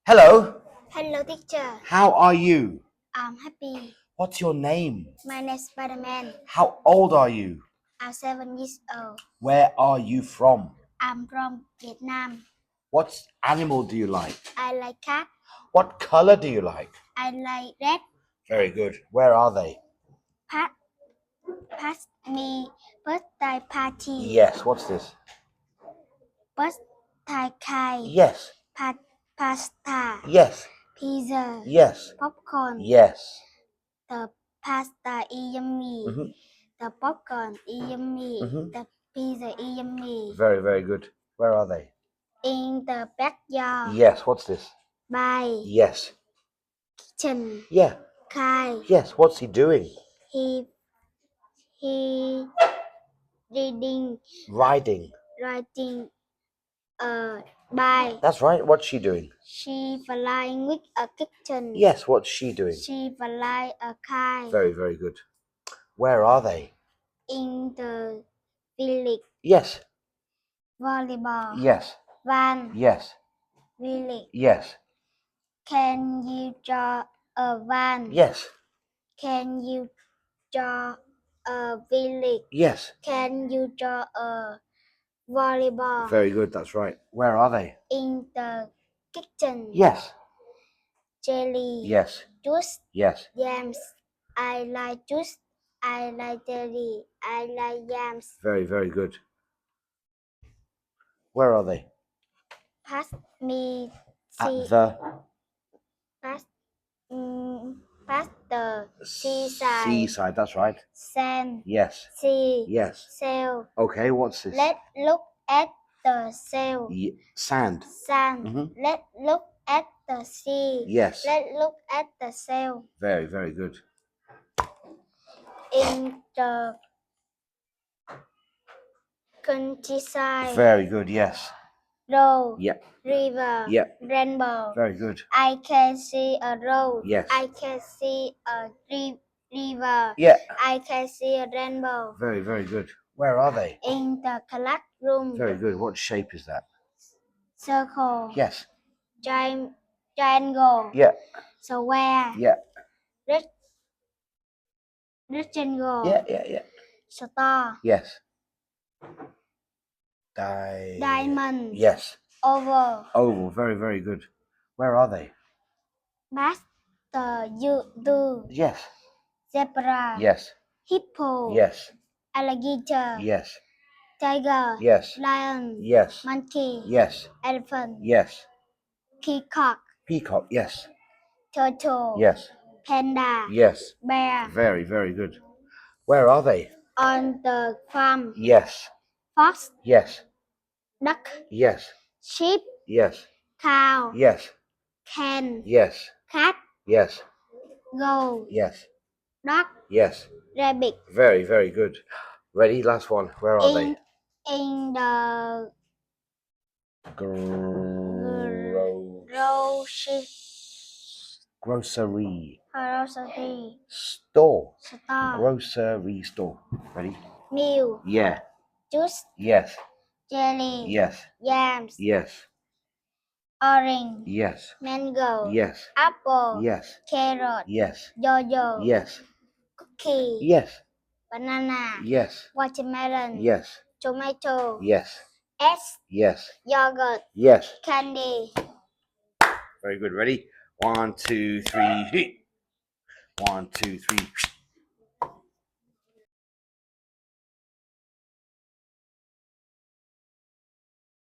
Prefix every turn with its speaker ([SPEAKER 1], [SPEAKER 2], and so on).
[SPEAKER 1] Hello,
[SPEAKER 2] Hello, teacher.
[SPEAKER 1] how are you?
[SPEAKER 2] I'm happy.
[SPEAKER 1] What's your name?
[SPEAKER 2] My name is Spider-Man.
[SPEAKER 1] How old are you?
[SPEAKER 2] I'm 7 years old.
[SPEAKER 1] Where are you from?
[SPEAKER 2] I'm from Vietnam.
[SPEAKER 1] What animal do you like?
[SPEAKER 2] I like cat.
[SPEAKER 1] What color do you like?
[SPEAKER 2] I like red.
[SPEAKER 1] Very good. Where are they?
[SPEAKER 2] Pass me birthday party.
[SPEAKER 1] Yes, what's this?
[SPEAKER 2] Birthday cake.
[SPEAKER 1] Yes,
[SPEAKER 2] Pasta.
[SPEAKER 1] yes,
[SPEAKER 2] Pizza.
[SPEAKER 1] yes,
[SPEAKER 2] Popcorn.
[SPEAKER 1] yes.
[SPEAKER 2] The pasta is yummy.
[SPEAKER 1] Mhm,
[SPEAKER 2] The popcorn is yummy.
[SPEAKER 1] mhm.
[SPEAKER 2] The pizza is yummy.
[SPEAKER 1] Very, very good. Where are they?
[SPEAKER 2] In the backyard.
[SPEAKER 1] Yes, what's this?
[SPEAKER 2] By
[SPEAKER 1] Yes.
[SPEAKER 2] kitchen.
[SPEAKER 1] Yeah,
[SPEAKER 2] Kai.
[SPEAKER 1] yes, what's he doing?
[SPEAKER 2] He reading,
[SPEAKER 1] Riding.
[SPEAKER 2] writing a bike.
[SPEAKER 1] That's right, what's she doing?
[SPEAKER 2] She flying with a kitchen.
[SPEAKER 1] Yes, what's she doing?
[SPEAKER 2] She fly a kite.
[SPEAKER 1] Very, very good. Where are they?
[SPEAKER 2] In the village.
[SPEAKER 1] Yes,
[SPEAKER 2] Volleyball.
[SPEAKER 1] yes,
[SPEAKER 2] Van.
[SPEAKER 1] yes,
[SPEAKER 2] Village.
[SPEAKER 1] yes,
[SPEAKER 2] Can you draw a van?
[SPEAKER 1] yes,
[SPEAKER 2] Can you draw a village?
[SPEAKER 1] yes.
[SPEAKER 2] Can you draw a volleyball?
[SPEAKER 1] Very good, that's right. Where are they?
[SPEAKER 2] In the kitchen.
[SPEAKER 1] Yes,
[SPEAKER 2] Jelly.
[SPEAKER 1] yes,
[SPEAKER 2] Juice.
[SPEAKER 1] yes.
[SPEAKER 2] Yams. I like juice. I like jelly. I like yams.
[SPEAKER 1] Very, very good. Where are they?
[SPEAKER 2] Pass me
[SPEAKER 1] At
[SPEAKER 2] see
[SPEAKER 1] the
[SPEAKER 2] pass pass the seaside.
[SPEAKER 1] seaside, that's right.
[SPEAKER 2] Sand.
[SPEAKER 1] Yes,
[SPEAKER 2] Sea.
[SPEAKER 1] yes.
[SPEAKER 2] Sail.
[SPEAKER 1] Okay, what's this?
[SPEAKER 2] Let's look at the sail.
[SPEAKER 1] Sand.
[SPEAKER 2] Sand.
[SPEAKER 1] Mhm.
[SPEAKER 2] Let's look at the sea.
[SPEAKER 1] Yes.
[SPEAKER 2] Let's look at the sail.
[SPEAKER 1] Very, very good.
[SPEAKER 2] In the countryside.
[SPEAKER 1] Very good, yes.
[SPEAKER 2] Road.
[SPEAKER 1] Yep,
[SPEAKER 2] River.
[SPEAKER 1] yep.
[SPEAKER 2] Rainbow.
[SPEAKER 1] Very good.
[SPEAKER 2] I can see a road.
[SPEAKER 1] Yes.
[SPEAKER 2] I can see a river.
[SPEAKER 1] Yeah.
[SPEAKER 2] I can see a rainbow.
[SPEAKER 1] Very, very good. Where are they?
[SPEAKER 2] In the classroom.
[SPEAKER 1] Very good. What shape is that?
[SPEAKER 2] Circle.
[SPEAKER 1] Yes.
[SPEAKER 2] Triangle.
[SPEAKER 1] Yeah.
[SPEAKER 2] Square.
[SPEAKER 1] Yeah.
[SPEAKER 2] Rectangle.
[SPEAKER 1] Yeah.
[SPEAKER 2] Star.
[SPEAKER 1] Yes.
[SPEAKER 2] Diamond.
[SPEAKER 1] Yes.
[SPEAKER 2] Oval.
[SPEAKER 1] Oval. Very, very good. Where are they?
[SPEAKER 2] Master. You do.
[SPEAKER 1] Yes.
[SPEAKER 2] Zebra.
[SPEAKER 1] Yes.
[SPEAKER 2] Hippo.
[SPEAKER 1] Yes.
[SPEAKER 2] Alligator.
[SPEAKER 1] Yes.
[SPEAKER 2] Tiger.
[SPEAKER 1] Yes.
[SPEAKER 2] Lion.
[SPEAKER 1] Yes.
[SPEAKER 2] Monkey.
[SPEAKER 1] Yes.
[SPEAKER 2] Elephant.
[SPEAKER 1] Yes.
[SPEAKER 2] Peacock.
[SPEAKER 1] Peacock. Yes.
[SPEAKER 2] Turtle.
[SPEAKER 1] Yes.
[SPEAKER 2] Panda.
[SPEAKER 1] Yes.
[SPEAKER 2] Bear.
[SPEAKER 1] Very, very good. Where are they?
[SPEAKER 2] On the farm.
[SPEAKER 1] Yes.
[SPEAKER 2] Fox.
[SPEAKER 1] Yes.
[SPEAKER 2] Duck.
[SPEAKER 1] Yes.
[SPEAKER 2] Sheep.
[SPEAKER 1] Yes.
[SPEAKER 2] Cow.
[SPEAKER 1] Yes.
[SPEAKER 2] Hen.
[SPEAKER 1] Yes.
[SPEAKER 2] Cat.
[SPEAKER 1] Yes.
[SPEAKER 2] Goat.
[SPEAKER 1] Yes.
[SPEAKER 2] Dog.
[SPEAKER 1] Yes.
[SPEAKER 2] Rabbit.
[SPEAKER 1] Very, very good. Ready? Last one. Where are they?
[SPEAKER 2] In the
[SPEAKER 1] Grocery
[SPEAKER 2] grocery
[SPEAKER 1] store.
[SPEAKER 2] store.
[SPEAKER 1] Grocery store. Ready?
[SPEAKER 2] Milk.
[SPEAKER 1] Yeah.
[SPEAKER 2] Juice.
[SPEAKER 1] Yes.
[SPEAKER 2] Jelly.
[SPEAKER 1] Yes.
[SPEAKER 2] Yams.
[SPEAKER 1] Yes.
[SPEAKER 2] Orange.
[SPEAKER 1] Yes.
[SPEAKER 2] Mango.
[SPEAKER 1] Yes.
[SPEAKER 2] Apple.
[SPEAKER 1] Yes.
[SPEAKER 2] Carrot.
[SPEAKER 1] Yes.
[SPEAKER 2] Yo-yo.
[SPEAKER 1] Yes.
[SPEAKER 2] Cookie.
[SPEAKER 1] Yes.
[SPEAKER 2] Banana.
[SPEAKER 1] Yes.
[SPEAKER 2] Watermelon.
[SPEAKER 1] Yes.
[SPEAKER 2] Tomato.
[SPEAKER 1] Yes.
[SPEAKER 2] Eggs.
[SPEAKER 1] Yes.
[SPEAKER 2] Yogurt.
[SPEAKER 1] Yes.
[SPEAKER 2] Candy.
[SPEAKER 1] Very good. Ready? 1, 2, 3. 1, 2, 3.